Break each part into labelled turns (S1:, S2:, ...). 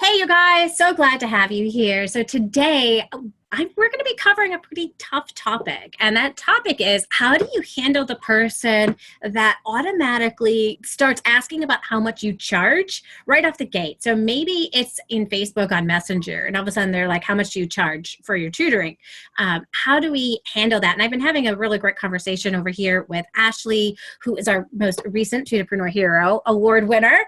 S1: Hey, you guys, so glad to have you here. So today, we're going to be covering a pretty tough topic. And that topic is, how do you handle the person that automatically starts asking about how much you charge right off the gate? So maybe it's in Facebook on Messenger, and all of a sudden they're like, how much do you charge for your tutoring? How do we handle that? And I've been having a really great conversation over here with Ashley, who is our most recent Tutorpreneur Hero award winner.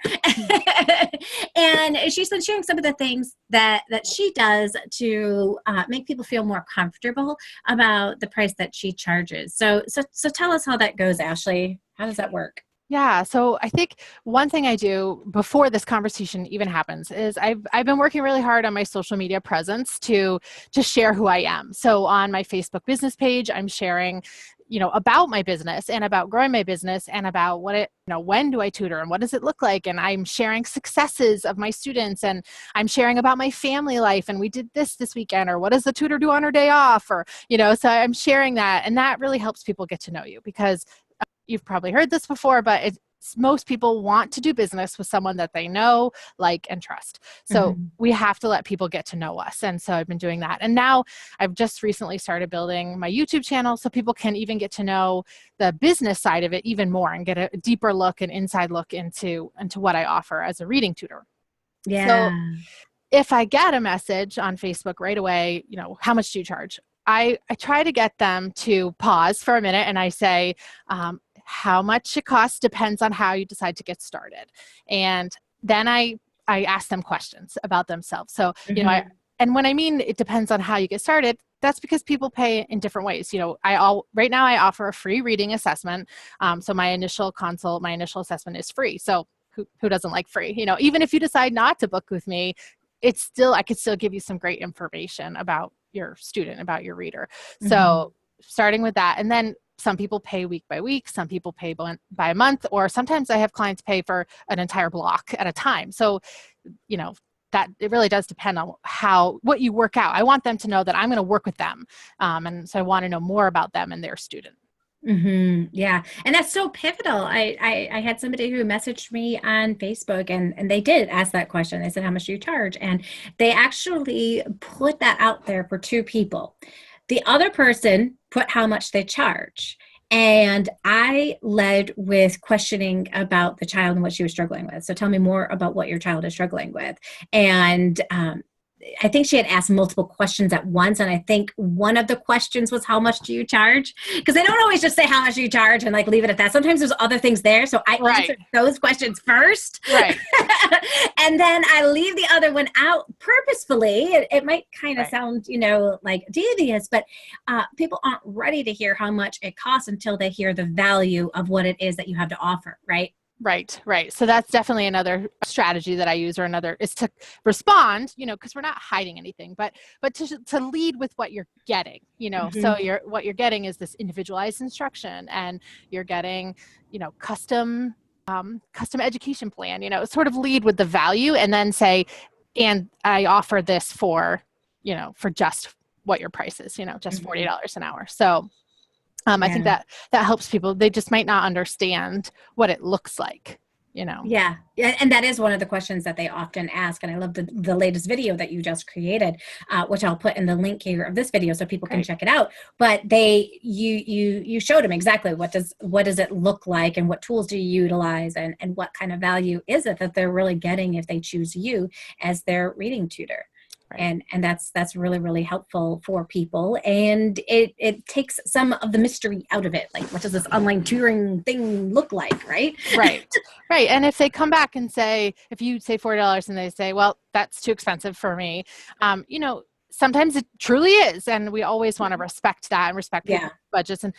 S1: And she's been sharing some of the things that she does to make people feel more comfortable about the price that she charges. So tell us how that goes, Ashley. How does that work?
S2: Yeah, so I think one thing I do before this conversation even happens is I've been working really hard on my social media presence to share who I am. So on my Facebook business page, I'm sharing, about my business and about growing my business and about when do I tutor and what does it look like? And I'm sharing successes of my students, and I'm sharing about my family life, and we did this weekend, or what does the tutor do on her day off? Or, so I'm sharing that, and that really helps people get to know you, because you've probably heard this before, but most people want to do business with someone that they know, like, and trust. So we have to let people get to know us. And so I've been doing that. And now I've just recently started building my YouTube channel so people can even get to know the business side of it even more and get a deeper look and inside look into what I offer as a reading tutor.
S1: Yeah.
S2: So if I get a message on Facebook right away, how much do you charge? I try to get them to pause for a minute, and I say, how much it costs depends on how you decide to get started. And then I ask them questions about themselves. So, and when I mean it depends on how you get started, that's because people pay in different ways. Right now I offer a free reading assessment. So my initial consult, my initial assessment is free. So who doesn't like free? Even if you decide not to book with me, I could still give you some great information about your student, about your reader. So starting with that, and then some people pay week by week, some people pay by a month, or sometimes I have clients pay for an entire block at a time. So, that it really does depend on what you work out. I want them to know that I'm going to work with them. And so I want to know more about them and their student.
S1: Yeah. And that's so pivotal. I had somebody who messaged me on Facebook, and they did ask that question. They said, how much do you charge? And they actually put that out there for two people. The other person put how much they charge. And I led with questioning about the child and what she was struggling with. So tell me more about what your child is struggling with. And I think she had asked multiple questions at once. And I think one of the questions was, how much do you charge? Because they don't always just say, how much do you charge, and leave it at that. Sometimes there's other things there. So I answered those questions first.
S2: Right.
S1: And then I leave the other one out purposefully. It might kind of sound, like devious, but people aren't ready to hear how much it costs until they hear the value of what it is that you have to offer, right?
S2: Right. So that's definitely another strategy that I use, or another is to respond, because we're not hiding anything, but to lead with what you're getting, so what you're getting is this individualized instruction, and you're getting, custom education plan, sort of lead with the value, and then say, and I offer this for just what your price is, just $40 an hour. So I think that helps people. They just might not understand what it looks like,
S1: Yeah. And that is one of the questions that they often ask. And I love the latest video that you just created, which I'll put in the link here of this video so people can check it out. But you showed them exactly what does it look like, and what tools do you utilize, and what kind of value is it that they're really getting if they choose you as their reading tutor. And that's really, really helpful for people. And it takes some of the mystery out of it. Like, what does this online tutoring thing look like, right?
S2: Right. And if they come back and say, if you say $40 and they say, well, that's too expensive for me, sometimes it truly is. And we always want to respect that and respect people's budgets. And,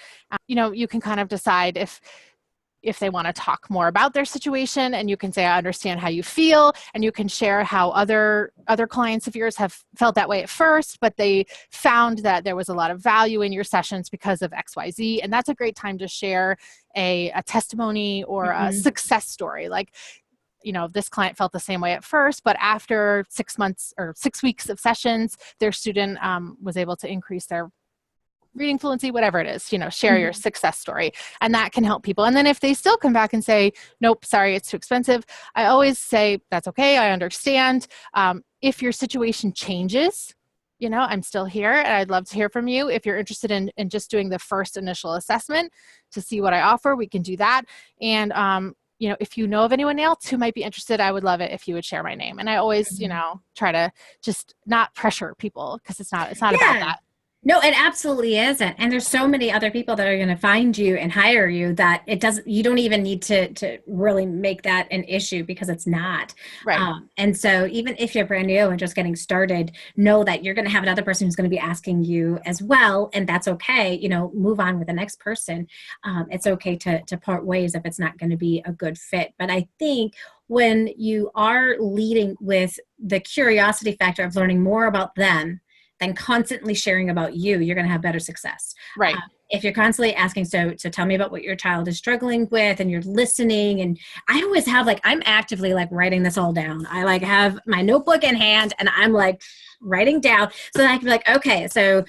S2: you can kind of decide if they want to talk more about their situation, and you can say, I understand how you feel, and you can share how other clients of yours have felt that way at first, but they found that there was a lot of value in your sessions because of XYZ. And that's a great time to share a testimony or a success story. Like, this client felt the same way at first, but after 6 months or 6 weeks of sessions, their student was able to increase their reading fluency, whatever it is, share your success story. And that can help people. And then if they still come back and say, nope, sorry, it's too expensive, I always say, that's okay. I understand. If your situation changes, I'm still here and I'd love to hear from you. If you're interested in just doing the first initial assessment to see what I offer, we can do that. And, if you know of anyone else who might be interested, I would love it if you would share my name. And I always, try to just not pressure people, because it's not about that.
S1: No, it absolutely isn't. And there's so many other people that are going to find you and hire you that you don't even need to really make that an issue, because it's not.
S2: Right.
S1: And so even if you're brand new and just getting started, know that you're going to have another person who's going to be asking you as well. And that's okay. Move on with the next person. It's okay to part ways if it's not going to be a good fit. But I think when you are leading with the curiosity factor of learning more about them, and constantly sharing about you, you're going to have better success.
S2: Right.
S1: If you're constantly asking, so tell me about what your child is struggling with, and you're listening. And I always have I'm actively writing this all down. I have my notebook in hand and I'm writing down so that I can be okay, so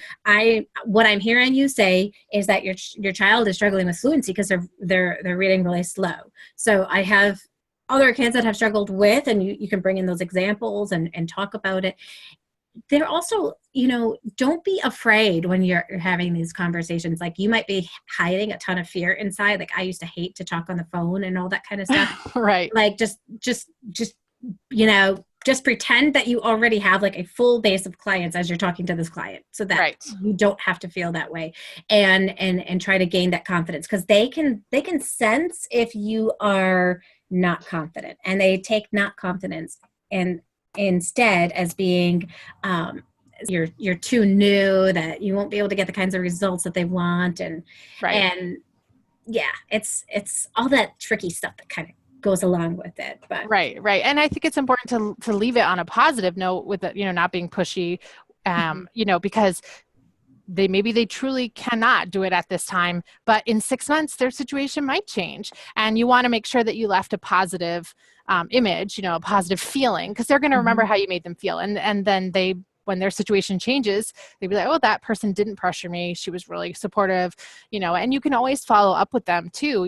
S1: what I'm hearing you say is that your child is struggling with fluency because they're reading really slow. So I have other kids that have struggled with, and you can bring in those examples and talk about it. They're also, don't be afraid when you're having these conversations. You might be hiding a ton of fear inside. I used to hate to talk on the phone and all that kind of stuff.
S2: Right.
S1: Just pretend that you already have a full base of clients as you're talking to this client, so that you don't have to feel that way, and try to gain that confidence, because they can sense if you are not confident, and they take not confidence and instead as being you're too new, that you won't be able to get the kinds of results that they want, and it's all that tricky stuff that kind of goes along with it. But
S2: right. And I think it's important to leave it on a positive note with it, not being pushy, because they truly cannot do it at this time, but in 6 months their situation might change, and you want to make sure that you left a positive image, a positive feeling, because they're going to remember how you made them feel, and then when their situation changes, they'd be like, oh, that person didn't pressure me, she was really supportive, and you can always follow up with them too.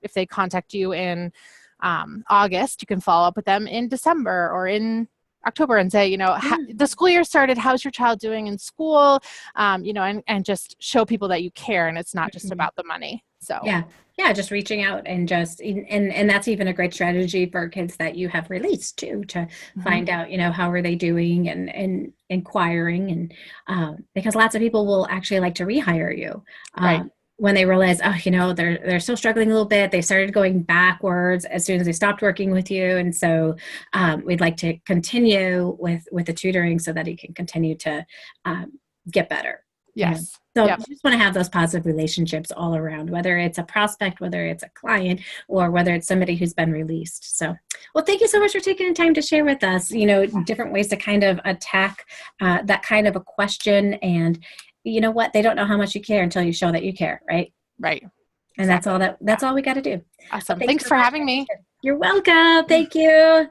S2: If they contact you in August, you can follow up with them in December or in October and say, the school year started, how's your child doing in school? And just show people that you care, and it's not just about the money. So
S1: yeah, just reaching out and and that's even a great strategy for kids that you have released too, to find out, how are they doing, and inquiring, and because lots of people will actually like to rehire you. When they realize, they're still struggling a little bit, they started going backwards as soon as they stopped working with you. And so we'd like to continue with the tutoring so that he can continue to get better.
S2: Yes.
S1: So you just want to have those positive relationships all around, whether it's a prospect, whether it's a client, or whether it's somebody who's been released. So, well, thank you so much for taking the time to share with us, different ways to kind of attack that kind of a question. And you know what? They don't know how much you care until you show that you care, right?
S2: Right.
S1: And that's all we got to do.
S2: Awesome. Thanks for having me.
S1: You're welcome. Thank you.